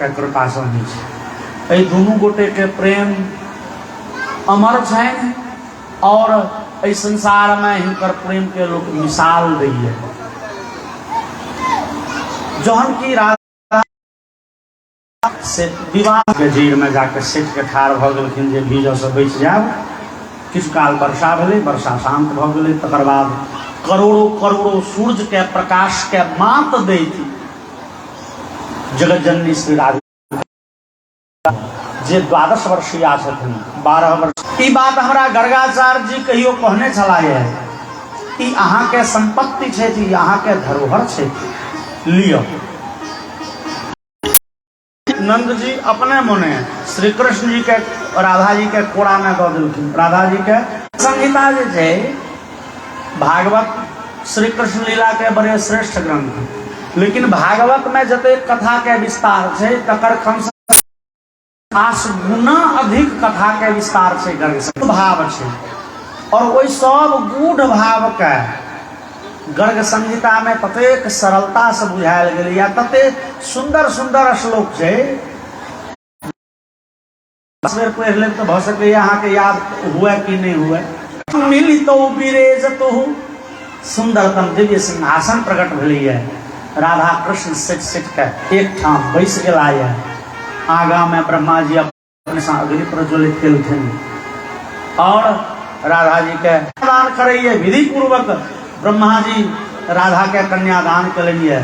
के कृपा से होई छै। एहि दुनू गोटे के प्रेम अमर छनि और एहि संसार में हिनकर प्रेम के लोक मिसाल दैये। जहन की राधा से विवाह के जीर में जाके सेठ के ठाढ़ भ गेलखिन जे भीज से बचि जायब। किछु काल वर्षा भेलै, वर्षा शांत भ गेलै, तकर बाद करोड़ों करोड़ों सूर्य के प्रकाश के मात दैत जगत जननी श्री राधिका जे 12 वर्षीय छथिन, 12 वर्ष। ई बात हमरा गर्गाचार्य जी कहियो कहने छला है कि अहाँ के संपत्ति छै, अहाँ के धरोहर छै, लियो। नंद जी अपने मोने श्री कृष्ण जी के राधा जी के कोड़ा में दऽ देलखिन। राधा जी के संहिता जे छै भागवत श्री कृष्ण लीला के बड़े श्रेष्ठ ग्रंथ, लेकिन भागवत में जते कथा के विस्तार छै तकर कम से 8 गुना अधिक कथा के विस्तार छै, गर्ग भाव छै। और ओहि सब गूढ़ भाव के गर्ग संहिता में ततेक सरलता से बुझायल गेलै, या तते सुंदर सुंदर श्लोक छै, बेर पढ़ि लेब तो भ सकैए अहाँ के याद हुए कि नहीं हुए। मिलितो विरेजतो सुंदरतम दिव्य सिंहासन प्रकट भेलैया। राधा कृष्ण सिट के एक ठाम बैस गेला है। आगा में ब्रह्मा जी अपने से अग्नि प्रज्वलित केलखिन और राधा जी के दान करैये। विधि पूर्वक ब्रह्मा जी राधा के कन्यादान कलिए,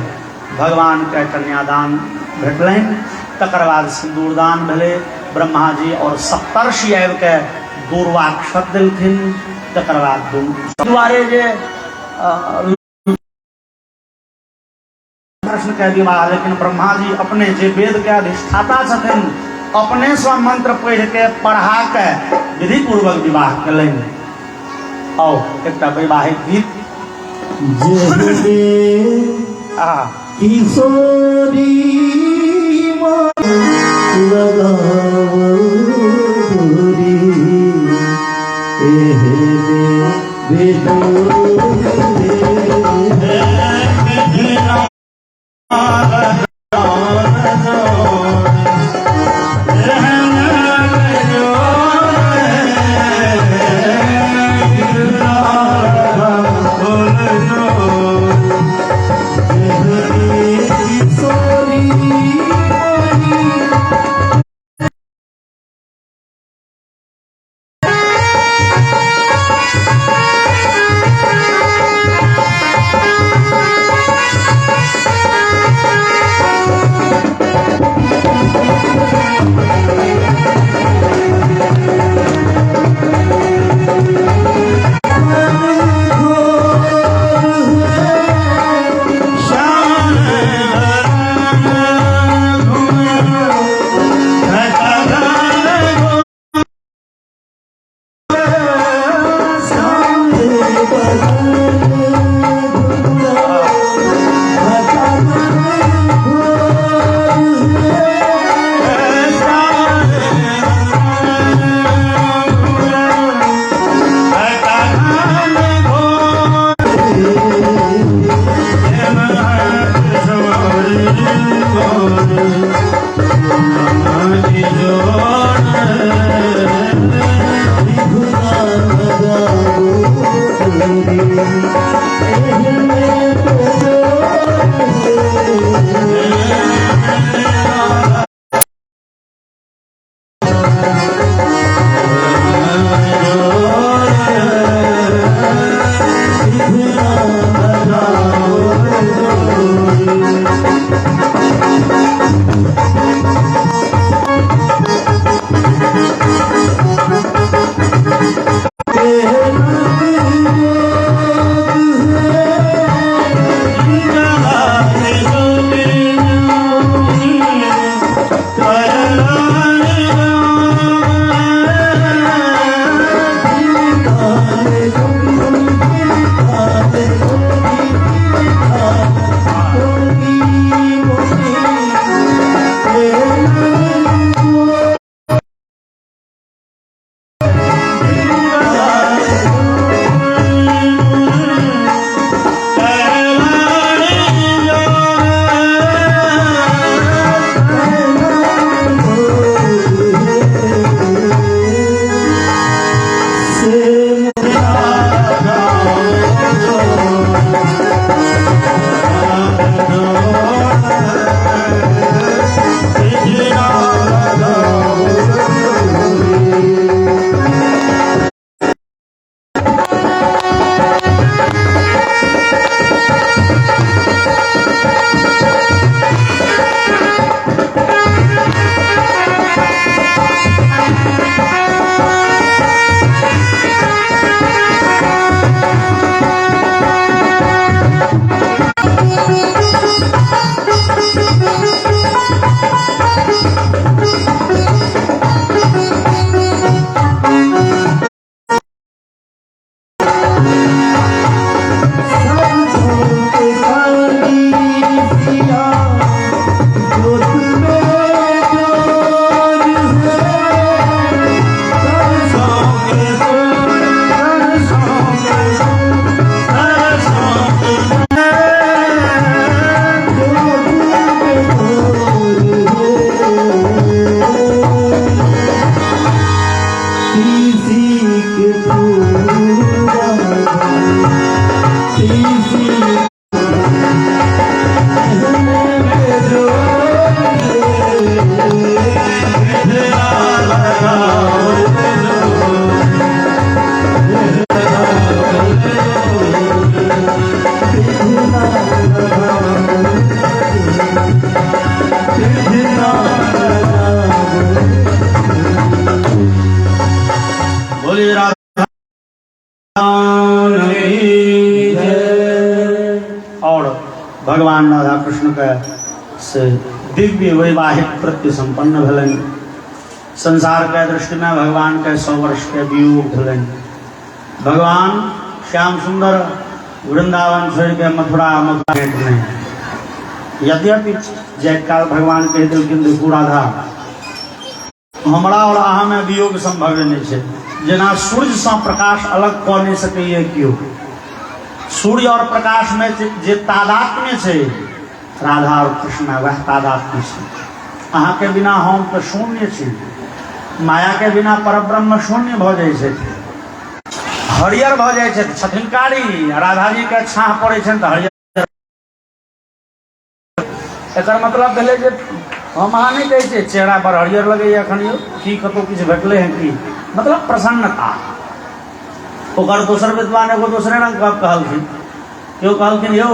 भगवान के कन्यादान भेटलनि। तकर बाद सिंदूरदान भेले, ब्रह्मा जी और सप्तर्षि आबि के दूर्वाक्षत देलखिन। तकर बाद दुआरे जे कृष्ण के विवाह, लेकिन ब्रह्मा जी अपने जे वेद के अधिष्ठाता छथिन अपने से मंत्र पढ़ के पढ़ा के विधि पूर्वक विवाह कलनि। और एक वैवाहिक गीत किशोरी भगवान राधा कृष्ण के से दिव्य वैवाहिक प्रति संपन्न भेलन। संसार के दृष्टि में भगवान के 100 वर्ष के वियोग भेलन। भगवान श्याम सुंदर वृंदावन छोड़ के मथुरा भेंट में, यद्यपि जयकाल भगवान कह देलखिन देखू राधा हमरा और अहाँ में वियोग संभव नहीं है। जेना सूर्य से प्रकाश अलग कऽ नहीं सकैए क्यों, सूर्य और प्रकाश में जे तादात्म्य है राधा और कृष्ण वह तादात्म्य है। अहाँ के बिना हम तो शून्य छी, माया के बिना परब्रह्म शून्य भ जाय छै, हरियर भ जाय छै छथिन कारी। राधा जी के छाह पड़े छै तो हरियर। एकर मतलब भेलै जे हम अहाँ नहीं कहै छियै चेहरा पर हरियर लगैए एखन यौ की कतौ किछु भेटलै हैं कि, मतलब प्रसन्नता। ओकर दोसर विद्वान एगो दोसरे रंग गप कहलखिन। केओ कहलखिन यौ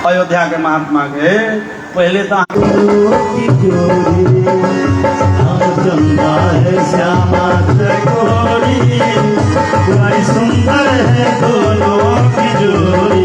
अयोध्या के महात्मा के पहले तो श्यामा चकोरी बड़ी सुंदर है दोनों की जोड़ी।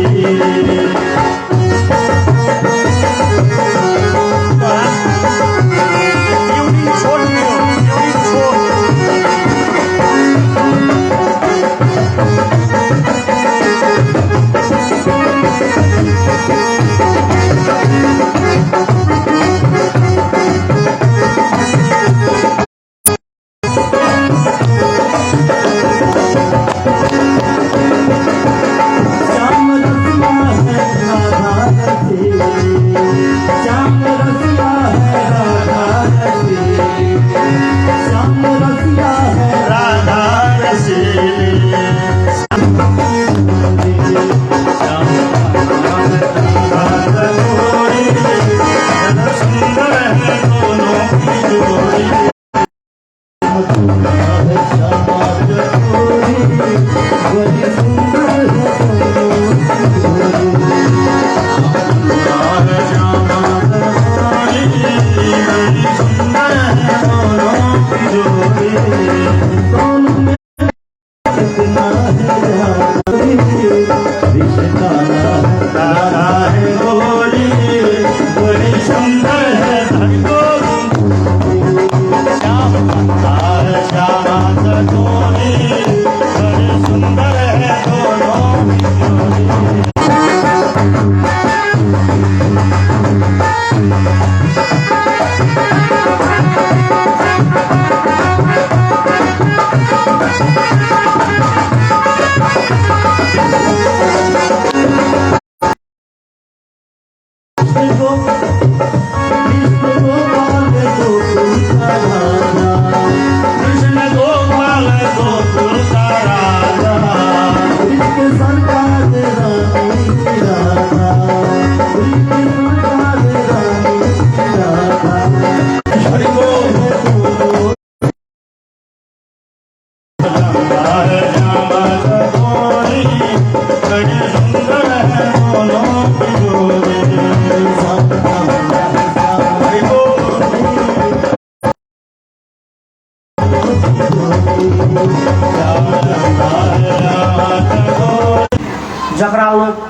जकरा लोग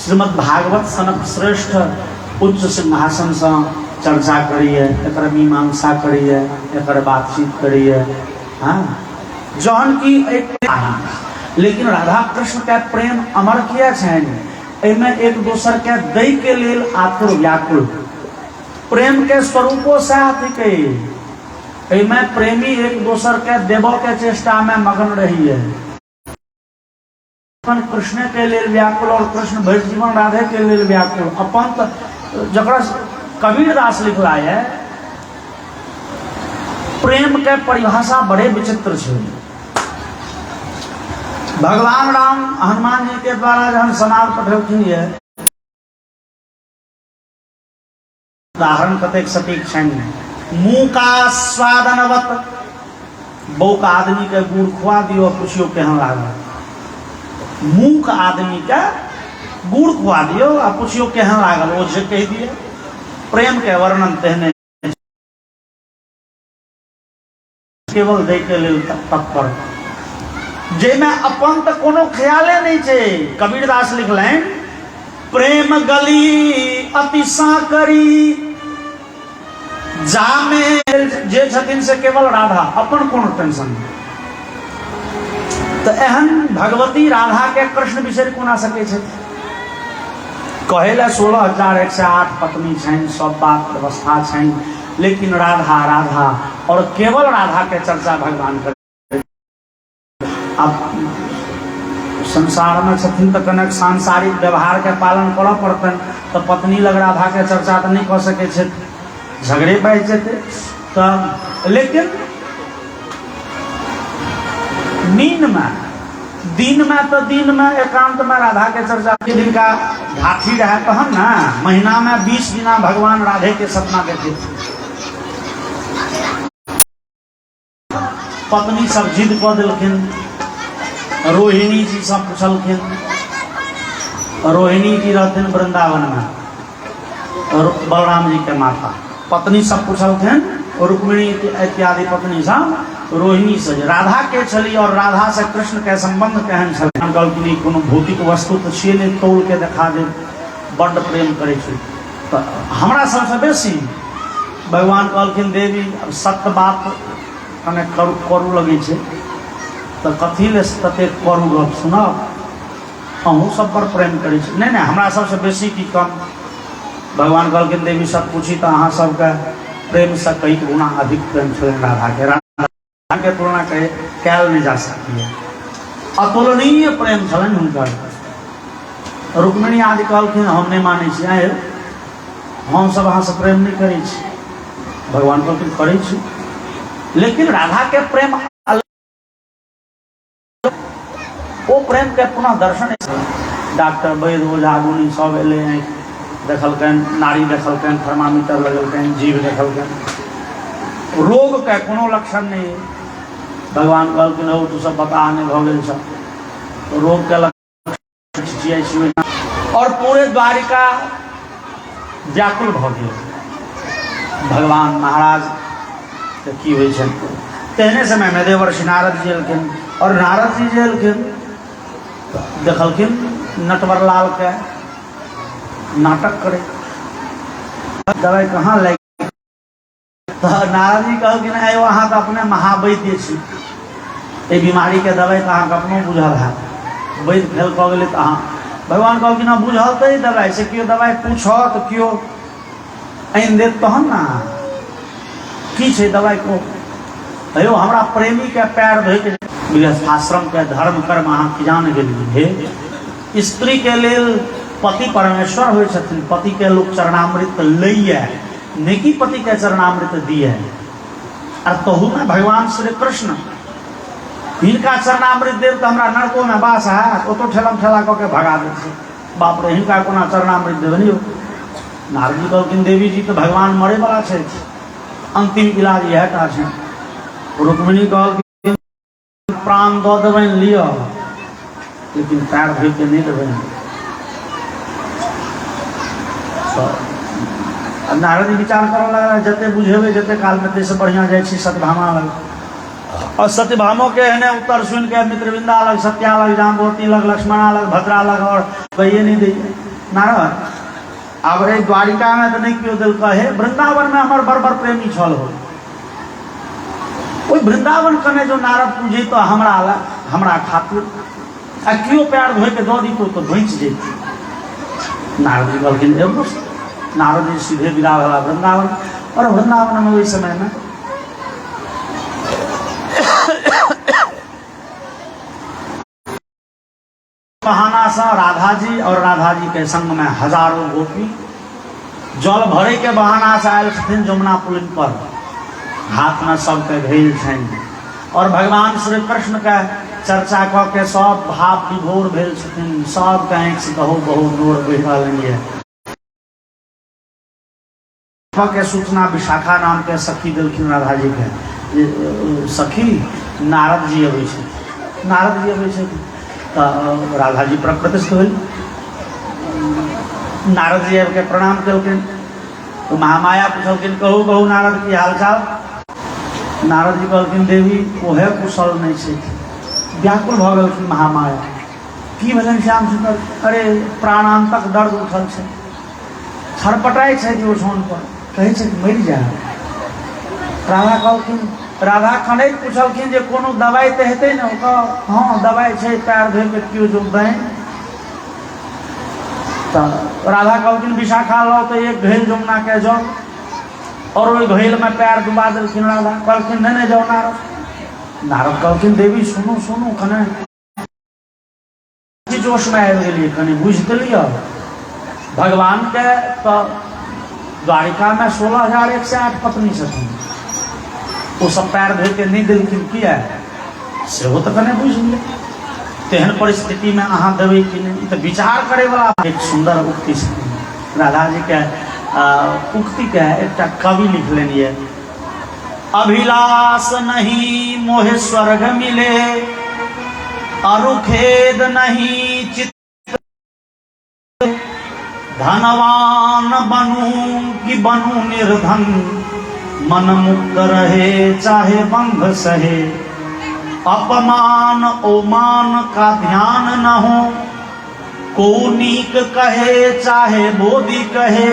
श्रीमद् भागवत सनक श्रेष्ठ उच्च सिंहासन से चर्चा करिए, एकर मीमांसा करिए, एकर बातचीत करिए। हाँ जहन की एक लेकिन राधा कृष्ण के प्रेम अमर किया एमे एक दोसर के दई के लेल आतुर व्याकुल। प्रेम के स्वरूपो से एमे प्रेमी एक दोसर के देवो के चेष्टा में मगन रही है। कृष्ण के लिए व्याकुल और कृष्ण भर जीवन राधे के लिए व्याकुल। अपन जकरा कबीर दास लिखला है प्रेम के परिभाषा बड़े विचित्र है। भगवान राम हनुमान जी के द्वारा जहन समाज पठौथिन है उदाहरण कतेक सटीक छन। मुंह का स्वादनवत बौक आदमी के गुड़ खुआ दियो पूछियो केहन लागल। मुंह का आदमी के गुड़ खुआ दियो आ पूछियो केहन लागल, वो जे कह दिए। प्रेम के वर्णन तेहने केवल दे के लेल तत्पर। जेमे अपन तो कोनो ख्याले नहीं छे। कबीरदास लिखलें प्रेम गली अति साकरी जामे जे छथिन से केवल राधा, अपन कोनो टेंशन नहीं। तो एहन भगवती राधा के कृष्ण बिसरि कोना सके छे। कहेला 16,108 पत्नी छनि, सब बात व्यवस्था छनि, लेकिन राधा राधा और केवल राधा के चर्चा भगवान कर। अब संसार में छथिन तो कनक सांसारिक व्यवहार के पालन करऽ पड़तन, तो पत्नी लग राधा के चर्चा तो नहीं कर सके छे, झगड़े बैठ जेते। तो लेकिन दिन में एकांत में राधा के चर्चा दिन का घाटी रहे तहन ना, महीना में 20 दिना भगवान राधे के सपना देखे। पत्नी सब जिद कऽ देलखिन, रोहिणी जी सब पूछलखिन। रोहिणी जी रहथिन वृंदावन में और बलराम जी के माता। पत्नी सब पूछलखिन, रुक्मिणी इत्यादि पत्नी सब रोहिणी से राधा के छली और राधा से कृष्ण के संबंध केहन छल। कहलखिन कोनो भौतिक वस्तु तो छियै नहीं, तोड़ के देखा दे, बड्ड प्रेम करे छै। तो हमरा सबसे बेसी भगवान कहलखिन देवी अब सत्य बात कने करू लगे छे, तो कथी ले तते करू गप सुनब, अहूँ सब पर प्रेम करे छी। नहीं हमरा सबसे बेसी की कम। भगवान कहलखिन देवी सब पूछी तो अहाँ सबके प्रेम से कई गुना अधिक प्रेम छलनि राधा के। राधा के तुलना कैल नहीं जा सकती है, अतुलनीय प्रेम छलनि हुनकर। रुक्मिणी आदि कहलखिन हम नहीं मानै छी, आए हम सब अहाँ से प्रेम नहीं करै छी। भगवान कहलखिन करै छी, लेकिन राधा के प्रेम वो प्रेम के पुनः दर्शन। डॉक्टर वैद्य ओझा गुनी सब एले, देखलकन नारी देखलकन, थर्मामीटर लगलकन, जीव देखलकन, रोग के कोनो लक्षण नहीं। भगवान कहलखिन हो तू सब बता नहीं भ गेल छ, रोग के लक्षण। और पूरे द्वारिका व्याकुल भ गेल। भगवान महाराज के की होइ छन। तेहने समय में देवर्षि नारद जी एलखिन, और नारद जी जे एलखिन देखलखिन नटवर लाल के नाटक करे, दवाई कहाँ लगी। तो नारद जी कहलखिन आयो अहाँ तो अपने महावैद्य छी, ये बीमारी के दवाई तो अहाँ अपनो बुझल है, वैद्य फेल कह गेलै तो अहाँ। भगवान कहलखिन बुझल तो दवाई से क्यों दवाई पूछो तो क्यों आनि देत तहन ना की छै दवाई को। अयो हमरा प्रेमी के पैर धोइ के गृहस्थाश्रम के धर्म कर्म अहाँ की जान गेलिए। स्त्री के लेल पति परमेश्वर होइ छथिन, पति के लोग चरणामृत लइए, नेकी पति के चरणामृत दिए। और तहू में भगवान श्री कृष्ण हिनका चरणामृत देव तो हमरा नरको में बास है, ओतो ठेलम ठेला कऽ के भगा दे। बाप रे हिनका कोना चरणामृत देवे नहीं। नारद जी कहलखिन देवी जी तो भगवान मरे वाला छै, अंतिम इलाज यह टा छै। रुक्मिणी कहलखिन प्राण दऽ देबनि लिअ, लेकिन पैर धोइ के नहीं देबनि। नारद जी विचार करऽ लगला जते बुझेबै जते काल में तैसे बढ़िया जाइ छी सत्यभामा लग। और सत्यभामो के एहने उत्तर सुन के मित्रविंदा लग, सत्या लग, जाम्बवती लग, लक्ष्मणा लग, भद्रा लग, और कहिए नहीं दी नारद। अब रे द्वारिका में तो नहीं क्यों दिल कहे, वृंदावन में हमार बड़ प्रेमी छल हो। ओई वृंदावन कने जो नारद पूजे तो हमरा खातिर आ क्यों पैर धोइ के दऽ दी तो भैंस जेती। नारद जी कहलखिन एगो। नारद जी सीधे विदा भेला वृंदावन। और वृंदावन में ओहि समय में बहाना सा राधा जी और राधा जी के संग में हजारों गोपी जल भरे के बहाना से आयल छथिन जमुना पुलिन पर, हाथ में सबके घेल छनि। और भगवान श्री कृष्ण के चर्चा कऽ के सब भाव विभोर भेल छथिन, सब के आँखि से बहु नोर बहि रहलनि के सूचना विशाखा नाम के सखी देलखिन राधा जी के। सखी नारद जी अबै छै, नारद जी अबै छै तो राधा जी पर प्रतिष्ठित हुई। नारद जी के प्रणाम कलखिन तो महामाया पूछलखिन कहू कहू नारद की हालचाल। नारद जी कहलखिन देवी ओहे कुशल नहीं छै व्याकुल भ गेलखिन महामाया की भेलन श्याम सुंदर अरे प्राणांतक दर्द उठल छै छरपटाई छै जे ओछौन पर कहै छै कि मरि जा राधा कहलखिन राधा खंडे पूछलखिन जे कोनो दवाई तऽ हेतै ने ओकर हाँ दवाई छै पैर धोइ के कियो जो दैन तऽ राधा कहलखिन विशाखा लो तो एक घेल जमुना के जाओ और वही घेल में पैर डुबा देलखिन राधा कहलखिन नहीं जाओ नारद नारद कहलखिन देवी सुनू सुनू कने जोश में आबि गेलियै कने बुझि देलियै भगवान के तो द्वारिका में 16,108 पत्नी छथिन वो सब पैर धो के नहीं दिलखिन किया से तो कने बुझ लिया तेहन परिस्थिति में अहाँ देवे कि नहीं तो विचार करे वाला एक सुंदर उक्ति राधा जी के उक्ति के एक कवि लिख लेनिए अभिलाष नहीं मोहे स्वर्ग मिले अरुखेद नहीं चित्त धनवान बनूं कि बनूं निर्धन मन मुक्त रहे चाहे बंध सहे अपमान ओमान का ध्यान न हो को नीक कहे चाहे बोधी कहे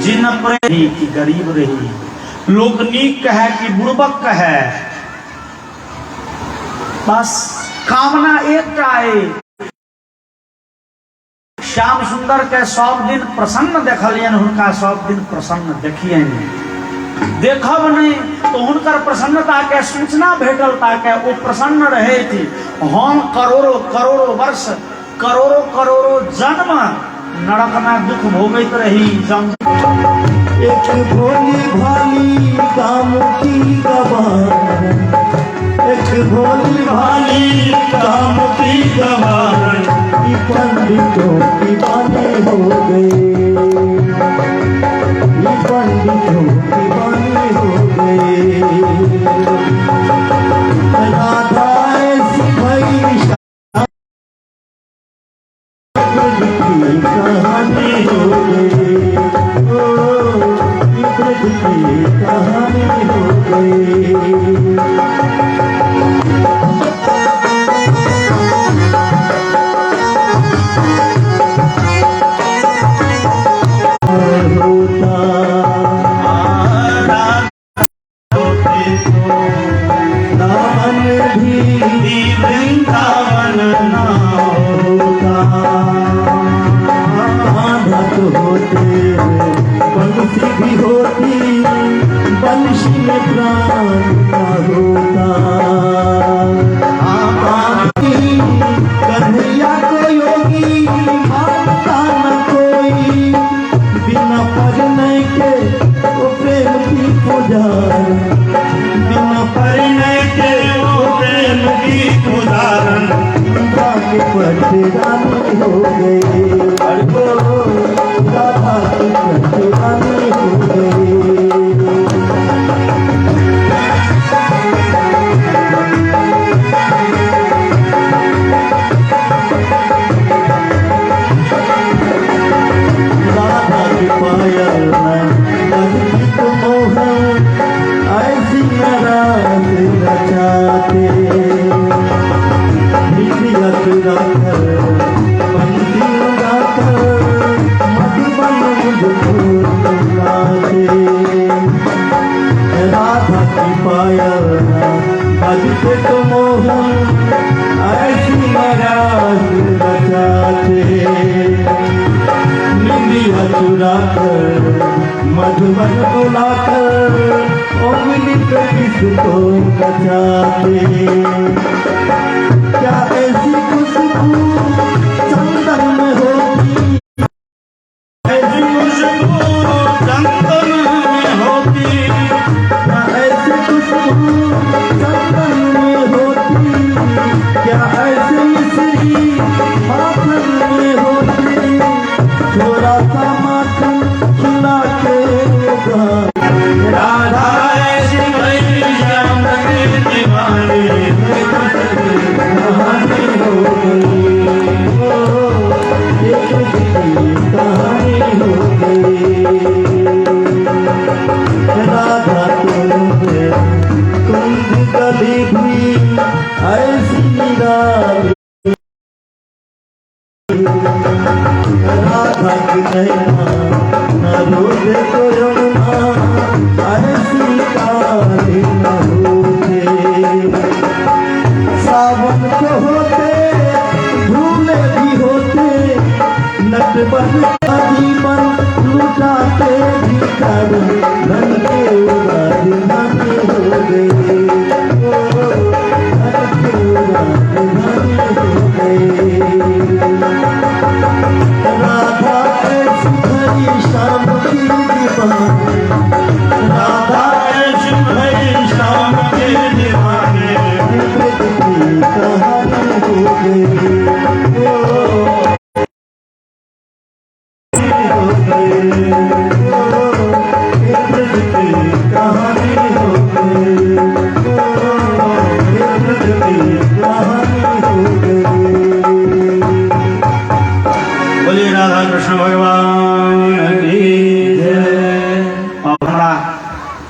जिन प्रेमी की गरीब रही लोग नीक कहे कि बुड़बक कहे बस कामना एक श्याम सुंदर के सब दिन प्रसन्न देखलियन हुनका सब दिन प्रसन्न देखियन देखब नहीं तो हुनकर प्रसन्नता के सूचना भेटल ताकि वो प्रसन्न रहे थी हम करोड़ों करोड़ों वर्ष करोड़ों करोड़ों जन्म नरक में दुख भोगत रही जम एक भोली भाली काम की गवार एक भोली भाली काम की गवार पंडितों की बानी हो गई पंडितों की बानी हो गई राधा ऐसी भई कहानी हो गई कहानी हो गई वृंदावन ना होता होते बंसी भी होती बंशी में प्राण का होता कन्हैया को योगी मानता न कोई बिना परिणय के वो प्रेम की पुजार बिना परिणय के वो प्रेम की पुजारन बाकी पढ़ते रानी हो गई राधा की पढ़ते रानी हो गई राधा की पायल गीत मोहन ऐसी नाराज रचाते बंदी उड़ाकर मधुबन मुझको राधा की पायल बजते तो मोहन ऐसी नाराज रचाते निंदिया चुराकर मधुबन बुलाकर उंगली पे किसको बचाते क्या ऐसी खुशबू चंदन में होती ऐसी खुशबू चंदन में होती क्या ऐसी खुशबू चंदन में होती क्या ऐसी मिश्री माखन में होती थोड़ा सा माखन खिला के राधा ऐसी भई श्याम की दीवानी कहानी हो गई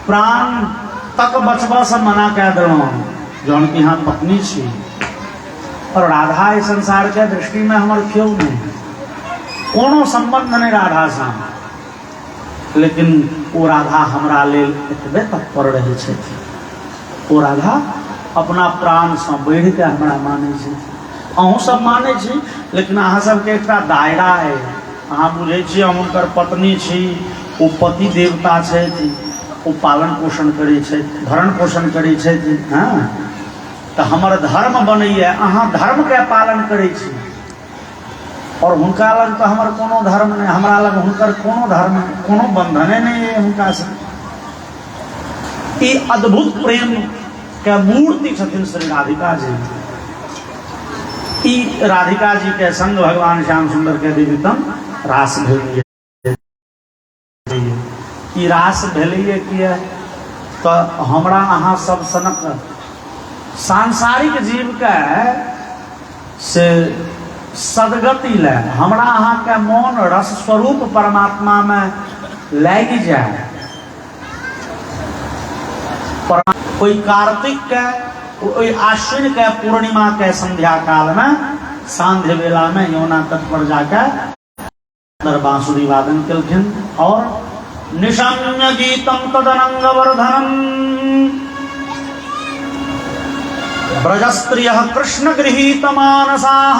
प्राण तक बचबा से मना कह देलहुँ जौन की यहाँ पत्नी छी और राधा इस संसार के दृष्टि में हमर क्यों नहीं, कोनो संबंध नहीं राधा से। लेकिन वो राधा हमरा लेल एतबे तत्पर रहे छथि। वो राधा अपना प्राण से बढ़ के हमरा माने छै। अहूँ सब माने छी, लेकिन अहाँ सबके एकटा दायरा है। अहाँ बुझे छी हम उनकर पत्नी छी, वो पति देवता छथि, वो पालन पोषण करे छथि, भरण पोषण करे छथि। हाँ, तो हमर धर्म बनैए, अहाँ धर्म के पालन करे छी और हुनका लग तो हमर कोनो धर्म नहीं, हमरा लग हुनकर कोनो धर्म कोनो बंधने नहीं है हुनका से। ई अद्भुत प्रेम के मूर्ति छथिन श्री राधिका जी। ई राधिका जी के संग भगवान श्याम सुंदर के दिव्यतम रास भेलिए। ई रास भेलिए किए तो हमरा अहाँ सब सनक सांसारिक जीव के से सदगति ले हमरा अहाँ के मौन रस स्वरूप परमात्मा में लग जाए। कोई कार्तिक के, कोई आश्विन के पूर्णिमा के संध्या काल में सांध्य बेला में यमुना तट पर जाकर बांसुरी वादन कलखिन और निशम्य गीतम तदनंग वर्धनम ब्रजस्त्रिय कृष्ण गृहीत मानसाः।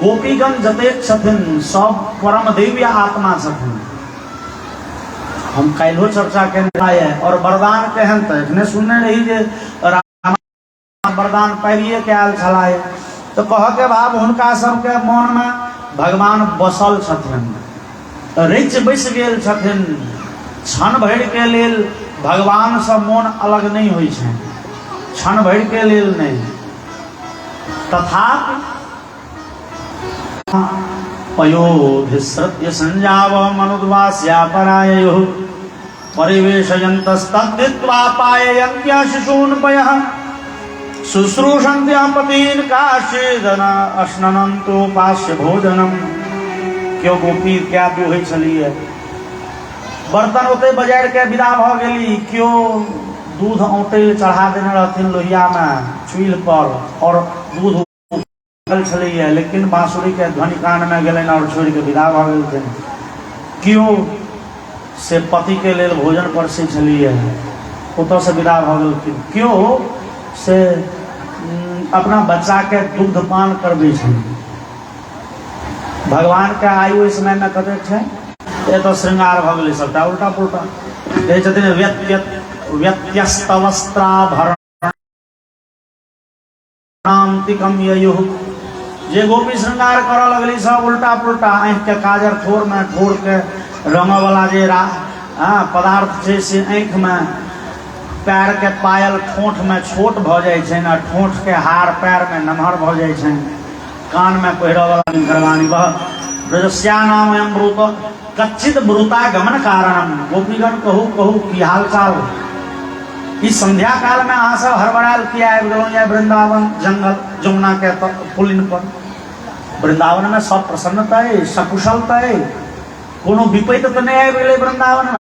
गोपीगण जते छथिन सब परम दिव्य आत्मा छथिन। हम काल्हो चर्चा केने आए और वरदान केहन त एखने सुनने रही जे राम वरदान पाइए के आयल छलाए तो कह के भाव हुनका सबके मन में भगवान बसल छथिन, रिच बैस गेल छथिन। क्षण भरि के लेल भगवान से मन अलग नहीं होइ छै, क्षण भरि के लेल नहीं। तथापि पयोभिसृत्य संजाव मनुद्वास्या पराययो परिवेशयन्तस्तद्धित्वा पाययन्त्या शिशून् पयः शुश्रूषन्त्या पतीन् काश्चिदन अश्ननन्तोपास्य भोजनम। क्यों गोपी क्या दुहै छलिए, बर्तन ओते बजारि के विदा भ गेली, क्यों दूध औंटै चढ़ा देने रहथिन लोहिया में चूल्ह पर और दूध छलिए, लेकिन बांसुरी के ध्वनि कान में गेलन और छोड़ के विदा भ गेलखिन। क्यों से पति के लेल भोजन परसै छलिए, ओतऽ से विदा भ गेलखिन। क्यों से अपना बच्चा के दुग्ध पान करबै छलिए। भगवान के आयु इस समय में कते छै, ये तो श्रृंगार भ गेलै सबटा उल्टा पुल्टा। कहै छथिन व्यत्यस्तवस्त्राभरणान्तिकम ययुः। जे गोपी श्रृंगार करऽ लगली सब उल्टा पुल्टा। आँख के काजर ठोर में ठोर के रंग वाला जे पदार्थ छै से आँख में, पैर के पायल ठोंठ में छोट भ जाइ छै न, ठोंठ के हार पैर में नमहर भ जाइ छै, कान में पहिरऽ वाला करवानी वह ब्रजस्यानाम अमृत कच्चित ब्रुता गमन कारणम। गोपीगण कहू कहू की हाल चाल। इस संध्या काल में अहाँ सब हड़बड़ायल किया आबि गेलहुँ या वृंदावन जंगल जमुना के पुलिन पर। वृंदावन में सब प्रसन्नता है, सकुशलता है, कोनो विपैत तो नहीं आबि गेलै वृंदावन में।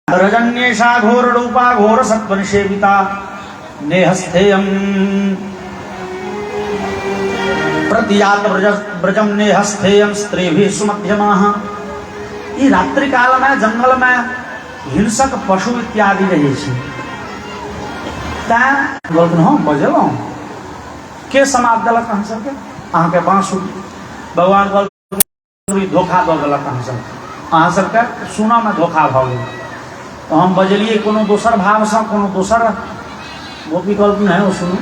रजन्येषा घोर रूपा घोर सत्वन सेविता नेहस्थेयम प्रतियात ब्रजम नेहस्थेयम स्त्रीभिः सुमध्यमाः। ई रात्रि काल में जंगल में हिंसक पशु इत्यादि रहे छै। तैं हम बजलहुँ के समाप्त देलक अहाँ सबके, अहाँ के बांसुरी। भगवान धोखा दऽ देलक अहाँ सबके सुनऽ में धोखा भऽ गेल। तो हम बजलिए कोनो दोसर भाव से, कोनो दोसर। गोपी कहलखिन है वो सुनू,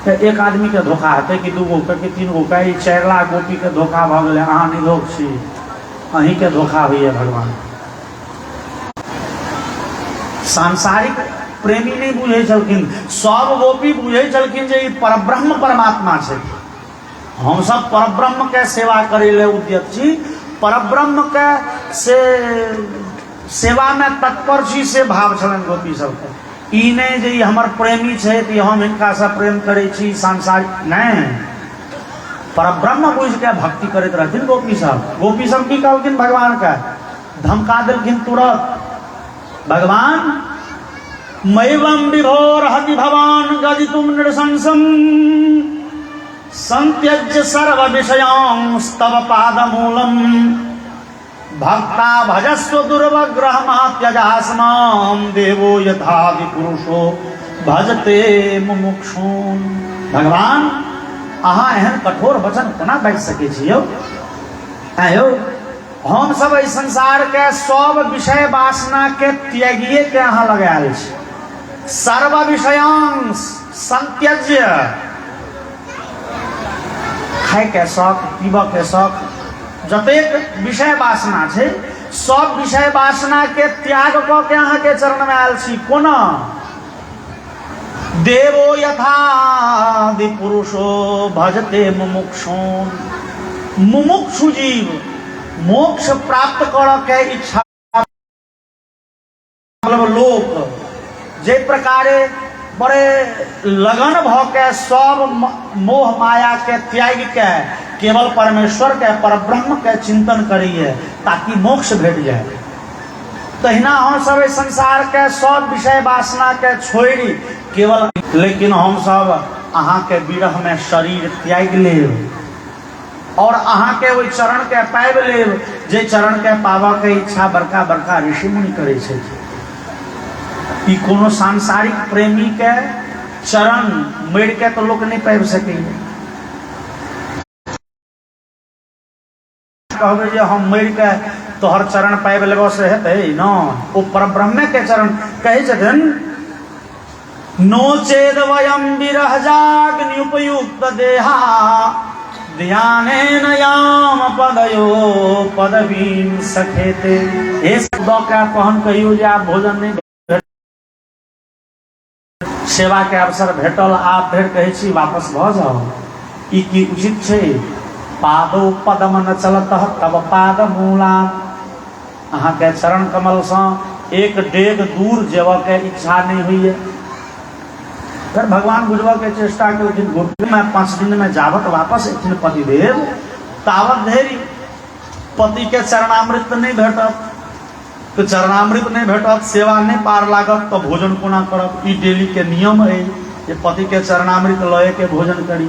तो एक आदमी के धोखा हेतै कि दू गो के कि तीन गो के, 4 लाख गोपी के धोखा भऽ गेलै। अहाँ निधोख छी, अहीं के धोखा होइए भगवान। सांसारिक प्रेमी नहीं बुझे छलखिन, सब गोपी बुझे छलखिन जे ई परब्रह्म परमात्मा छै। हम सब परब्रह्म के सेवा करे ले उद्यत छी, परब्रह्म के से सेवा में तत्पर छी, से भाव छलन गोपी सबके। ई नहीं जे हमर प्रेमी छै कि हम हिनका से प्रेम करे छी, सांसारिक नहीं। परब्रह्म बुझ के भक्ति करैत रहथिन गोपी सब। गोपी सब की कहलखिन भगवान के, धमका देलखिन तुरंत। भगवान मैवं विभोरहति भवान गदितुम नृशंसम संत्यज्य सर्व विषयांस्तव पादमूलम भक्ता भजस्व दुर्वग्रहमात्यजास्मां देवो यथादि पुरुषो भजते मुमुक्षून। भगवान अहाँ एहन कठोर वचन कोना बाजि सकै छी यौ? आयो हम सब इस संसार के सब विषय वासना के त्यागिए के अहाँ लगायल छी। सर्व विषयांश संत्यज्य, खाय के शौक, पीबऽ के शौक, जतेक विषय वासना छै सब विषय वासना के त्याग कऽ के अहाँ के चरण में आयल छी। कोना? देवो यथादि पुरुषो भजते मुमुक्षून। मुमुक्षु जीव मोक्ष प्राप्त करऽ के इच्छा मतलब लोक जे प्रकारे बड़े लगन भ के सब मोह माया के त्याग के केवल परमेश्वर के परब्रह्म के चिंतन करिए ताकि मोक्ष भेट जाए, तहिना हम सब संसार के सब विषय वासना के छोड़ी केवल, लेकिन हम सब अहाँ के विरह में शरीर त्याग लेब और अहाँ के ओहि चरण के पाबि लेब जे चरण के पाबऽ के इच्छा बड़का बड़का ऋषि मुनि करे छै। ई कोनो सांसारिक प्रेमी के चरण मेड़ के तो लोक नहीं पाबि सकैए। कहबै जे हम मेड़ के तोहर चरण पाबि लेबऽ से हेतै न? ओ परब्रह्म के चरण कहै छथिन नो चेद वयम विरह जाग्नि उपयुक्त देहा ध्यानेन याम पदयो पदवीं सखेते। हे शब्द का कहन कहियो जे आप भोजन नहीं सेवा के अवसर भेटल आप फेर कहै छी वापस भ जाओ, ई की उचित छै? पादो पदम न चलत तब पाद मूला। अहाँ के चरण कमल से एक डेग दूर जेबऽ के इच्छा नहीं हुई है। फिर भगवान बुझबऽ के चेष्टा केलखिन गोपी में 5 दिन में जावत वापस एथिन पतिदेव तावत धरि पति के चरणामृत नहीं भेटत, तो चरणामृत नहीं भेटत, सेवा नहीं पार लागत तो भोजन कोना करब? ई डेली के नियम है जे पति के चरणामृत लए के भोजन करी।